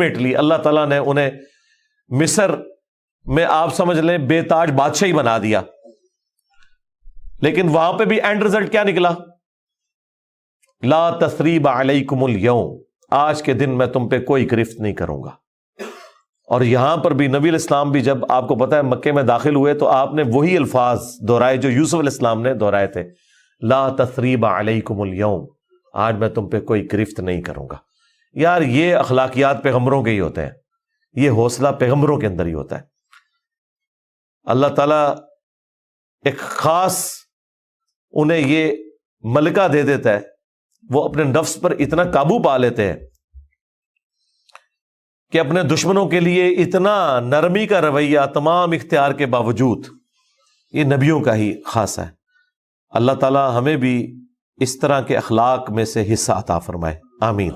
Ultimately اللہ تعالیٰ نے انہیں مصر میں آپ سمجھ لیں بے تاج بادشاہی بنا دیا، لیکن وہاں پہ بھی اینڈ رزلٹ کیا نکلا؟ لا تثریب علیکم اليوم، آج کے دن میں تم پہ کوئی گرفت نہیں کروں گا۔ اور یہاں پر بھی نبی علیہ السلام بھی جب آپ کو پتا ہے مکے میں داخل ہوئے تو آپ نے وہی الفاظ دہرائے جو یوسف علیہ السلام نے دہرائے تھے، لا تثریب علیکم اليوم، آج میں تم پہ کوئی گرفت نہیں کروں گا۔ یار یہ اخلاقیات پیغمبروں کے ہی ہوتے ہیں، یہ حوصلہ پیغمبروں کے اندر ہی ہوتا ہے۔ اللہ تعالیٰ ایک خاص انہیں یہ ملکہ دے دیتا ہے، وہ اپنے نفس پر اتنا قابو پا لیتے ہیں کہ اپنے دشمنوں کے لیے اتنا نرمی کا رویہ تمام اختیار کے باوجود، یہ نبیوں کا ہی خاصہ ہے۔ اللہ تعالیٰ ہمیں بھی اس طرح کے اخلاق میں سے حصہ عطا فرمائے، آمین۔